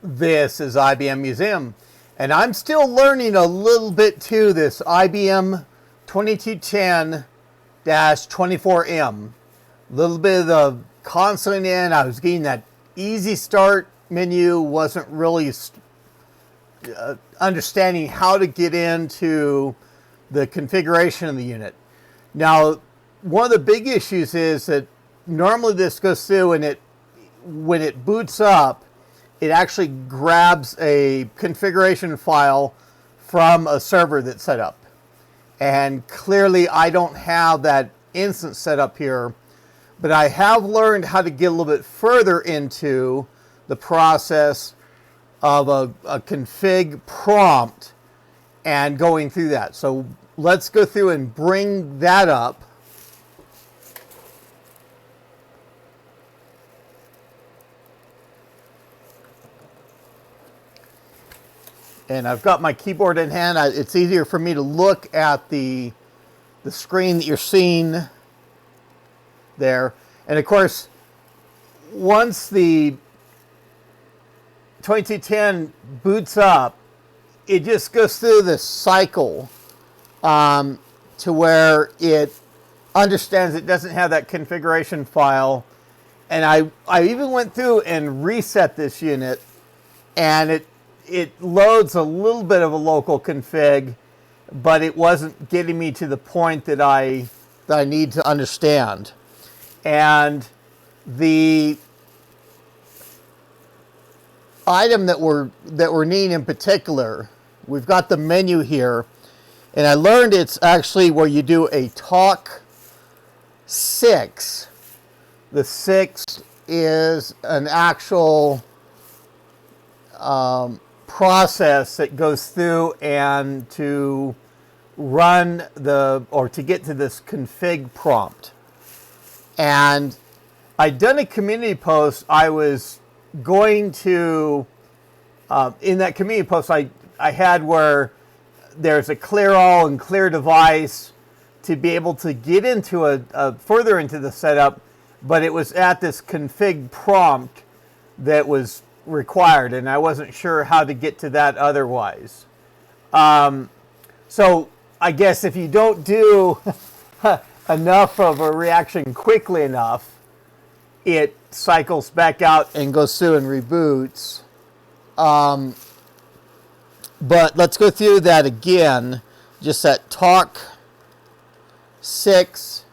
This is IBM Museum, and I'm still learning a little bit too, this IBM 2210-24M. A little bit of the console in, I was getting that easy start menu, wasn't really understanding how to get into the configuration of the unit. Now, one of the big issues is that normally this goes through and when it boots up, it actually grabs a configuration file from a server that's set up. And clearly I don't have that instance set up here, but I have learned how to get a little bit further into the process of a config prompt and going through that. So let's go through and bring that up. And I've got my keyboard in hand. It's easier for me to look at the screen that you're seeing there. And of course, once the 2210 boots up, it just goes through this cycle to where it understands it doesn't have that configuration file. And I even went through and reset this unit, and it loads a little bit of a local config, but it wasn't getting me to the point that I need to understand. And the item that we're needing in particular, we've got the menu here, and I learned it's actually where you do a talk 6. The 6 is an actual process that goes through and to run to get to this config prompt. And I'd done a community post. I was going to, in that community post I had where there's a clear all and clear device to be able to get into a further into the setup, but it was at this config prompt that was required, and I wasn't sure how to get to that otherwise. So I guess if you don't do enough of a reaction quickly enough, it cycles back out and goes through and reboots. But let's go through that again. Just that talk 6,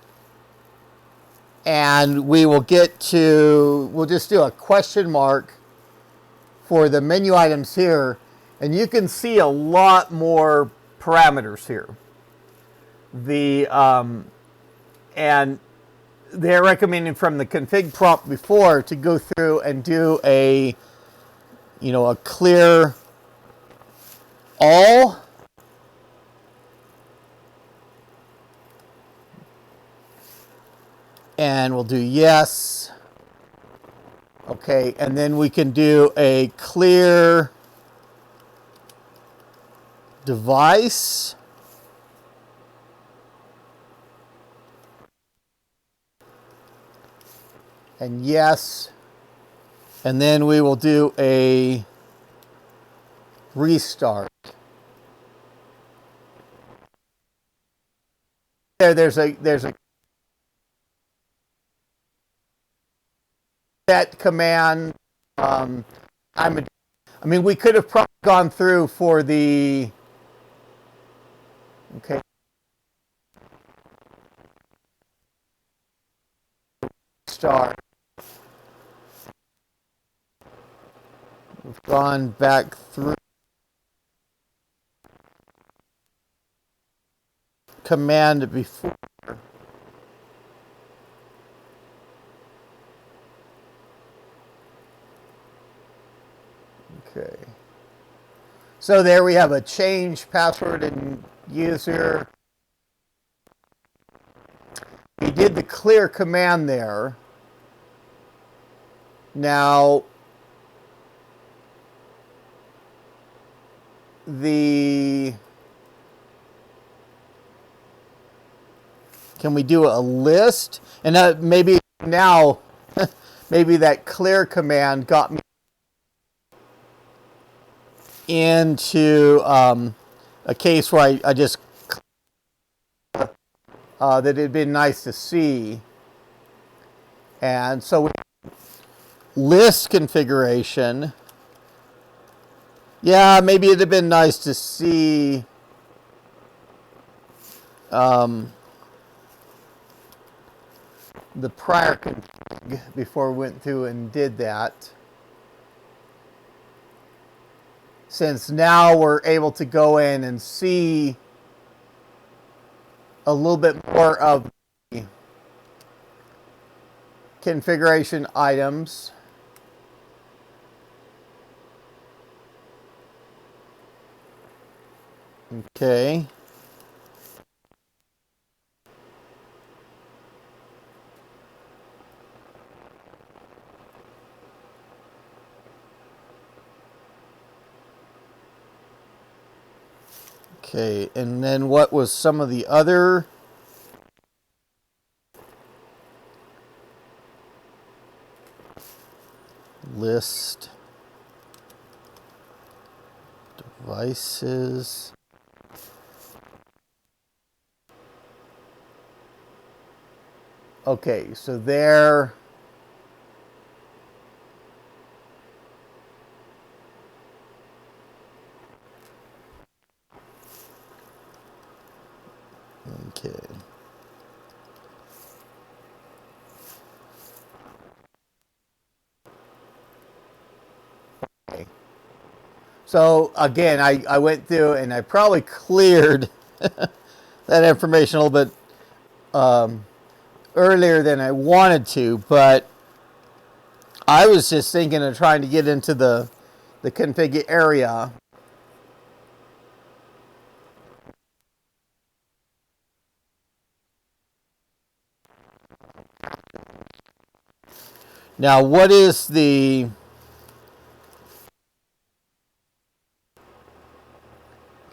and we'll just do a question mark for the menu items here, and you can see a lot more parameters here. And they're recommending from the config prompt before to go through and do a clear all. And we'll do yes. Okay, and then we can do a clear device. And yes. And then we will do a restart. There's a that command. We could have probably gone through for the start. We've gone back through command before. Okay. So there we have a change password and user. We did the clear command there. Now, can we do a list? And maybe now, maybe that clear command got me into a case where I just that it'd been nice to see. And so we list configuration. Yeah, maybe it'd have been nice to see the prior config before we went through and did that. Since now we're able to go in and see a little bit more of the configuration items. Okay. Okay, and then what was some of the other list devices? Okay, so there. Okay. Okay. So again, I went through and I probably cleared that information a little bit earlier than I wanted to, but I was just thinking of trying to get into the config area. Now, what is the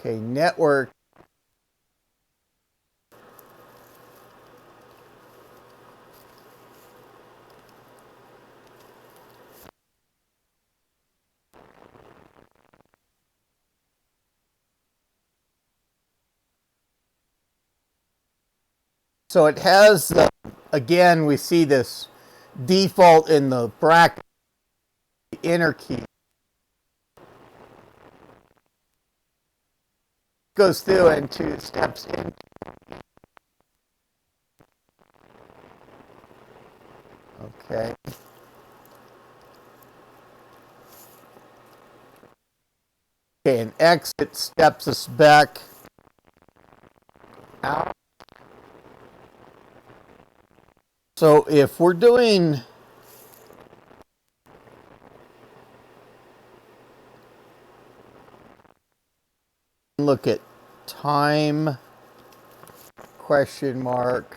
network? So it has, again, we see this default in the bracket, the enter key. Goes through and two steps in. Okay. Okay, and exit steps us back out. So if we're doing look at time question mark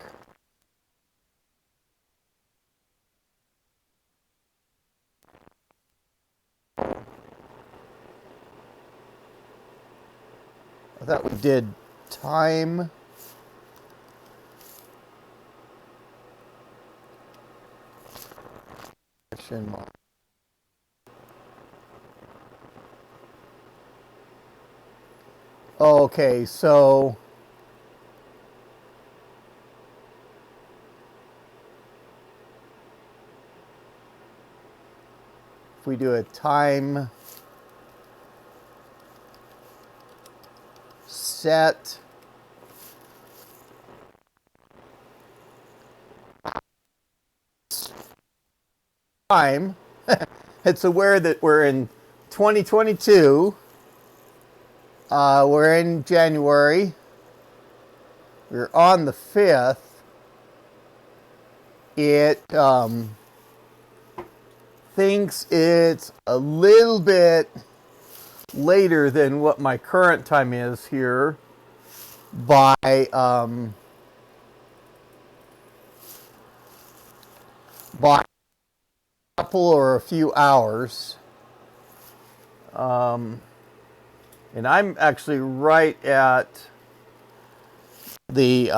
I thought we did time question mark. Okay, so if we do a time set time, it's aware that we're in 2022. We're in January. We're on the 5th. It thinks it's a little bit later than what my current time is here by a couple or a few hours. And I'm actually right at the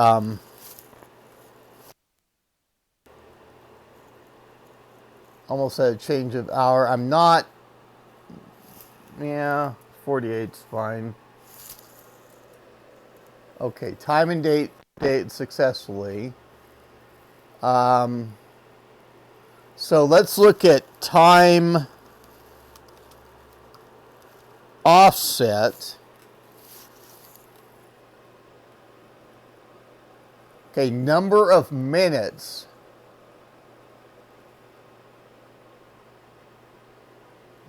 almost at a change of hour. I'm not, yeah, 48's fine. Okay, time and date successfully. So let's look at time offset. Okay, number of minutes.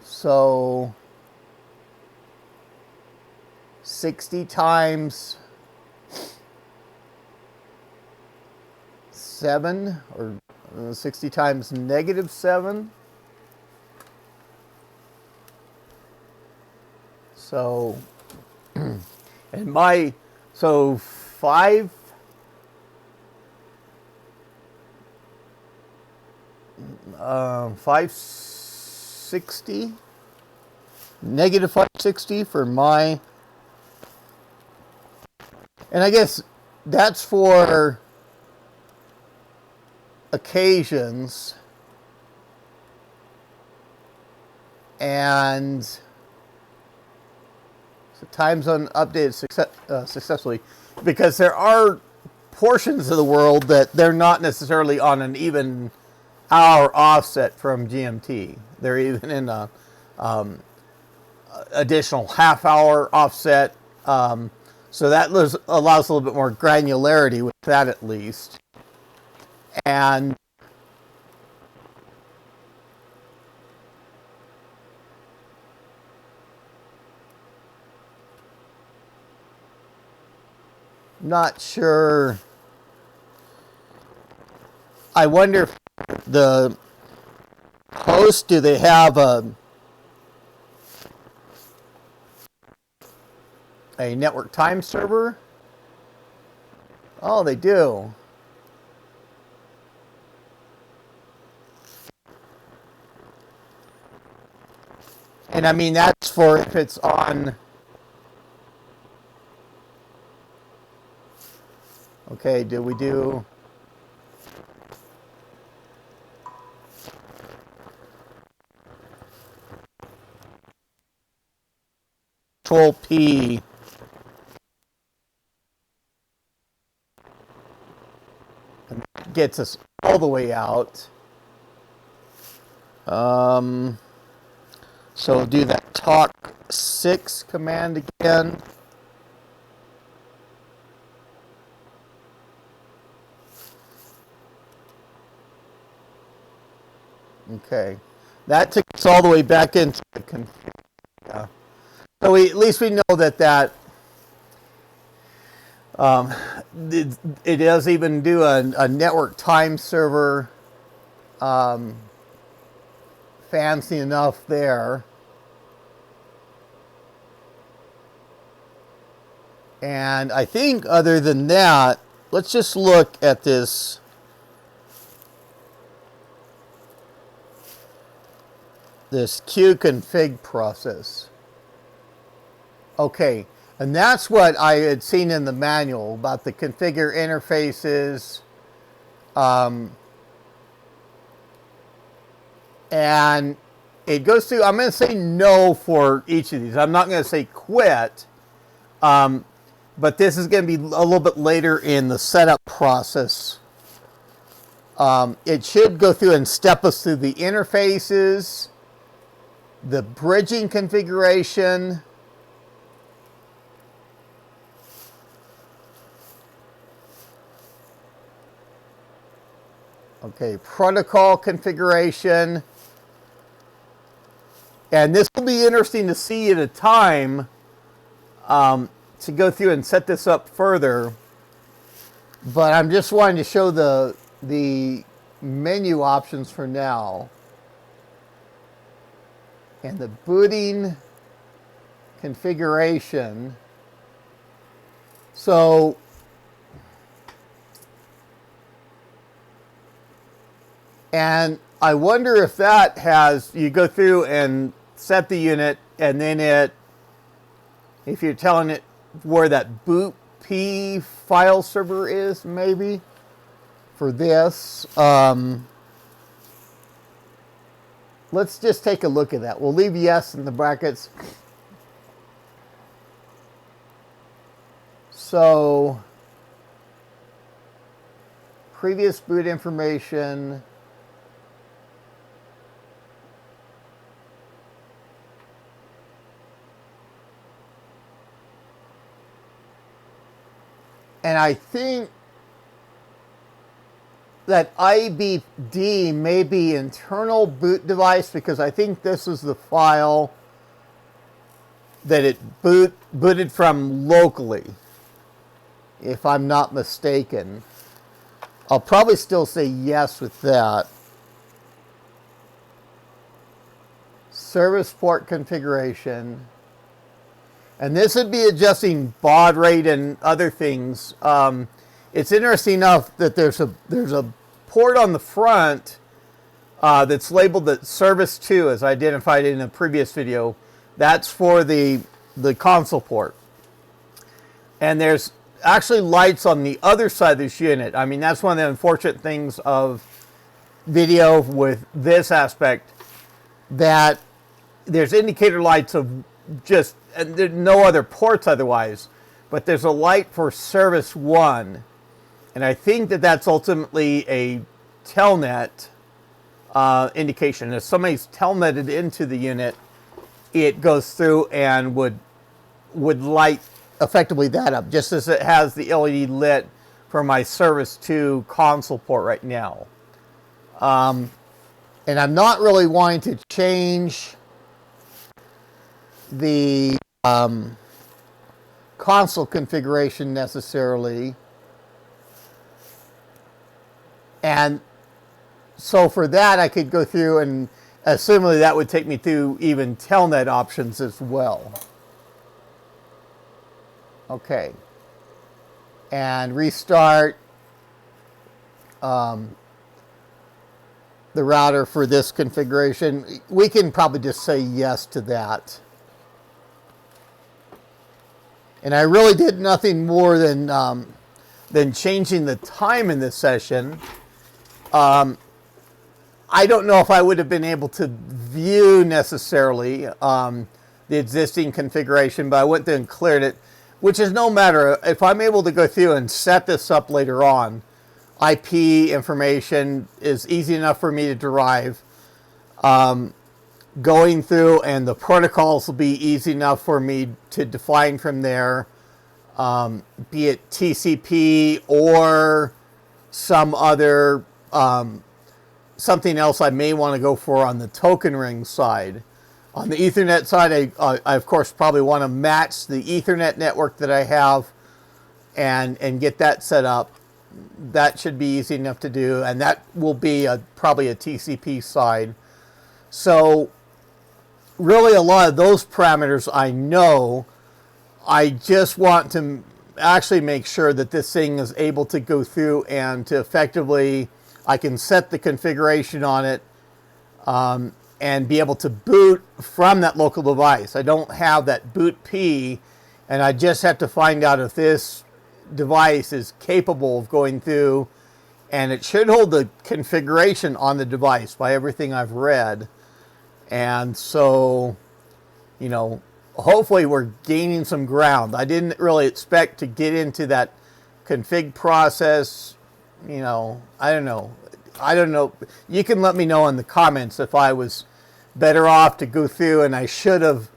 So 60 times 7, or 60 times -7. So, and so 560, -560 for my, and I guess that's for occasions, and so time zone updated successfully, because there are portions of the world that they're not necessarily on an even hour offset from GMT. They're even in a additional half-hour offset, so that allows a little bit more granularity with that, at least. And not sure. I wonder if the host, do they have a network time server? Oh, they do. And I mean, that's for if it's on. Okay, do we do? Control P. And that gets us all the way out. So we'll do that talk 6 command again. Okay, that took us all the way back into the config. Yeah. So at least we know that it does even do a network time server. Fancy enough there. And I think other than that, let's just look at this qconfig process. Okay, and that's what I had seen in the manual about the configure interfaces. And it goes through, I'm going to say no for each of these. I'm not going to say quit. But this is going to be a little bit later in the setup process. It should go through and step us through the interfaces, the bridging configuration, okay, protocol configuration, and this will be interesting to see at a time to go through and set this up further. But I'm just wanting to show the menu options for now. And the booting configuration. So and I wonder if that has, you go through and set the unit, and then if you're telling it where that boot P file server is, maybe for this. Let's just take a look at that. We'll leave yes in the brackets. So previous boot information. And I think that IBD may be internal boot device, because I think this is the file that it booted from locally, if I'm not mistaken. I'll probably still say yes with that. Service port configuration. And this would be adjusting baud rate and other things. It's interesting enough that there's a port on the front that's labeled that service 2, as I identified in a previous video. That's for the console port. And there's actually lights on the other side of this unit. I mean, that's one of the unfortunate things of video with this aspect, that there's indicator lights of just, and there's no other ports otherwise, but there's a light for service 1. And I think that that's ultimately a telnet indication. If somebody's telnetted into the unit, it goes through and would light effectively that up, just as it has the LED lit for my service 2 console port right now. And I'm not really wanting to change the console configuration necessarily. And so for that, I could go through and assumably that would take me through even telnet options as well. Okay. And restart the router for this configuration. We can probably just say yes to that. And I really did nothing more than changing the time in this session. I don't know if I would have been able to view necessarily the existing configuration, but I went through and cleared it, which is no matter. If I'm able to go through and set this up later on, IP information is easy enough for me to derive. Going through, and the protocols will be easy enough for me to define from there, be it TCP or some other something else I may want to go for on the token ring side. On the Ethernet side, I of course probably want to match the Ethernet network that I have and get that set up. That should be easy enough to do, and that will be probably a TCP side. So really a lot of those parameters I know. I just want to actually make sure that this thing is able to go through and to effectively, I can set the configuration on it and be able to boot from that local device. I don't have that boot P, and I just have to find out if this device is capable of going through, and it should hold the configuration on the device by everything I've read. And so, you know, hopefully we're gaining some ground. I didn't really expect to get into that config process. You know, I don't know. You can let me know in the comments if I was better off to go through and I should have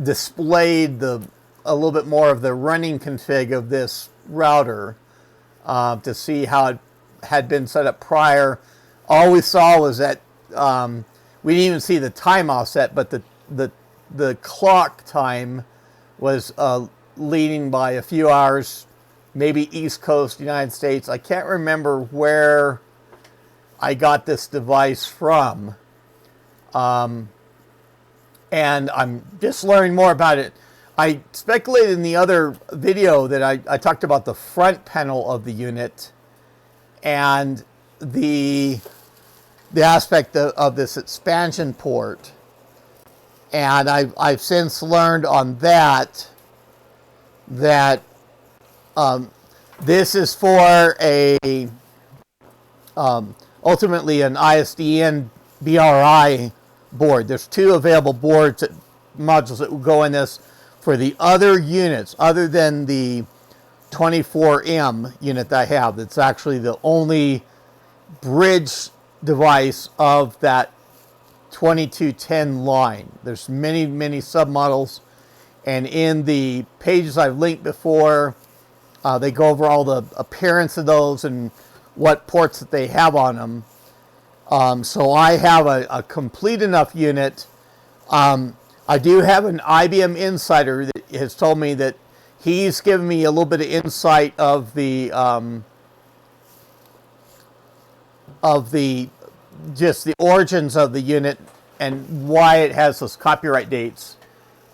displayed a little bit more of the running config of this router to see how it had been set up prior. All we saw was that we didn't even see the time offset, but the clock time was leading by a few hours, maybe East Coast, United States. I can't remember where I got this device from. And I'm just learning more about it. I speculated in the other video that I talked about the front panel of the unit and the aspect of this expansion port. And I've since learned on that this is for a ultimately an ISDN BRI board. There's two available modules that will go in this for the other units, other than the 24M unit that I have. That's actually the only bridge device of that 2210 line. There's many, many submodels, and in the pages I've linked before, they go over all the appearance of those and what ports that they have on them. So I have a complete enough unit. I do have an IBM insider that has told me that he's given me a little bit of insight of the just the origins of the unit and why it has those copyright dates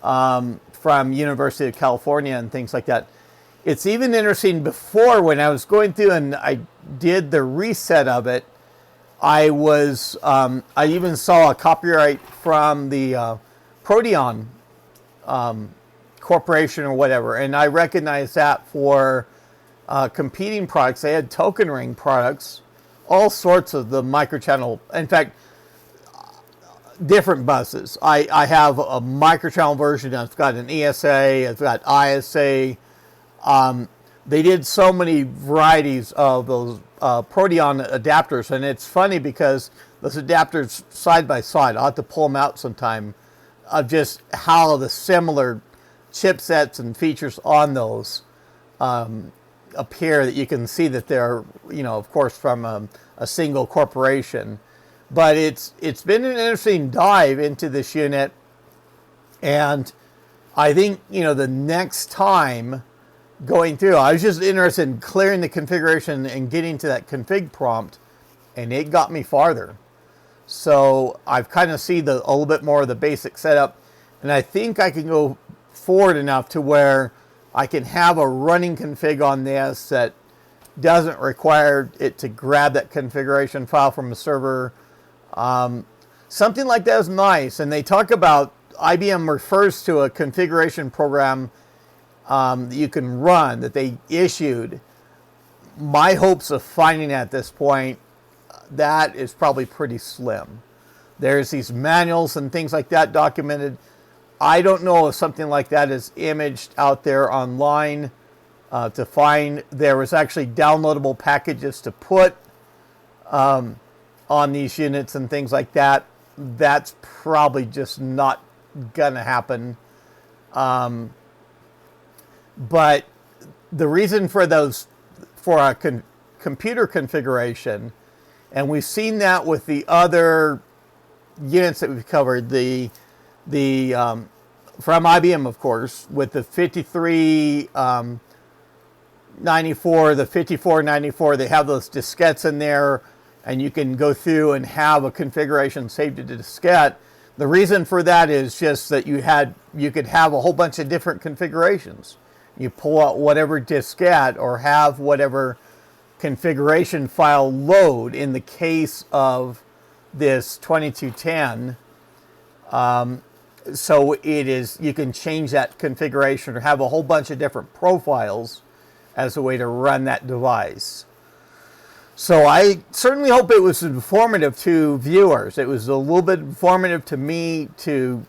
from University of California and things like that. It's even interesting, before when I was going through and I did the reset of it, I even saw a copyright from the Proteon Corporation or whatever, and I recognized that for competing products. They had token ring products, all sorts of the microchannel. In fact, different buses. I have a microchannel version. I've got an ESA. I've got ISA. They did so many varieties of those Proteon adapters, and it's funny because those adapters side by side, I'll have to pull them out sometime, of just how the similar chipsets and features on those appear, that you can see that they're, of course, from a single corporation. But it's been an interesting dive into this unit, and I think, the next time going through, I was just interested in clearing the configuration and getting to that config prompt, and it got me farther. So I've kind of seen a little bit more of the basic setup, and I think I can go forward enough to where I can have a running config on this that doesn't require it to grab that configuration file from a server. Something like that is nice. And they talk about, IBM refers to a configuration program that you can run, that they issued. My hopes of finding at this point, that is probably pretty slim. There's these manuals and things like that documented. I don't know if something like that is imaged out there online to find. There was actually downloadable packages to put on these units and things like that. That's probably just not gonna happen. But the reason for those, for a computer configuration, and we've seen that with the other units that we've covered, the from IBM, of course, with the 5394, the 5494, they have those diskettes in there, and you can go through and have a configuration saved to the diskette. The reason for that is just that you could have a whole bunch of different configurations. You pull out whatever diskette or have whatever configuration file load. In the case of this 2210, so it is, you can change that configuration or have a whole bunch of different profiles as a way to run that device. So I certainly hope it was informative to viewers. It was a little bit informative to me, to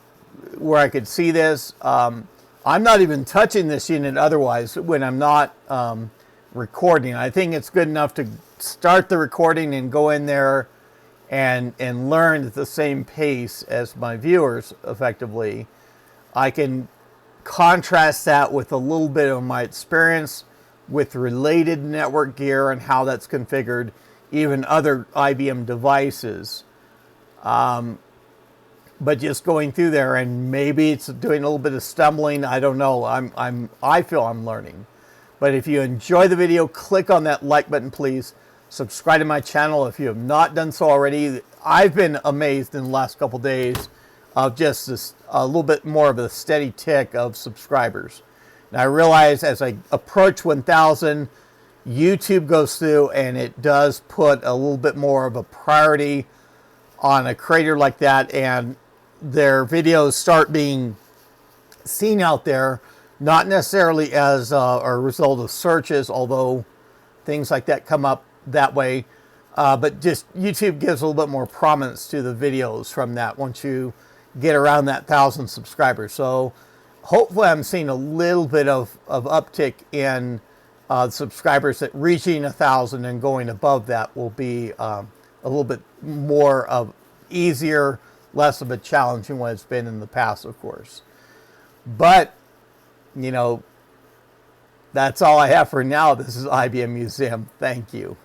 where I could see this. I'm not even touching this unit otherwise when I'm not recording. I think it's good enough to start the recording and go in there and learn at the same pace as my viewers effectively. I can contrast that with a little bit of my experience with related network gear and how that's configured, even other IBM devices. But just going through there, and maybe it's doing a little bit of stumbling. I don't know. I feel I'm learning. But if you enjoy the video, click on that like button, please. Subscribe to my channel if you have not done so already. I've been amazed in the last couple days of just this, a little bit more of a steady tick of subscribers. And I realize as I approach 1,000, YouTube goes through and it does put a little bit more of a priority on a creator like that, and their videos start being seen out there, not necessarily as a result of searches, although things like that come up that way, but just YouTube gives a little bit more prominence to the videos from that once you get around that 1,000 subscribers. So hopefully I'm seeing a little bit of uptick in subscribers that reaching 1,000 and going above that will be a little bit more of easier, less of a challenging one it's been in the past, of course. But, you know, that's all I have for now. This is IBM Museum. Thank you.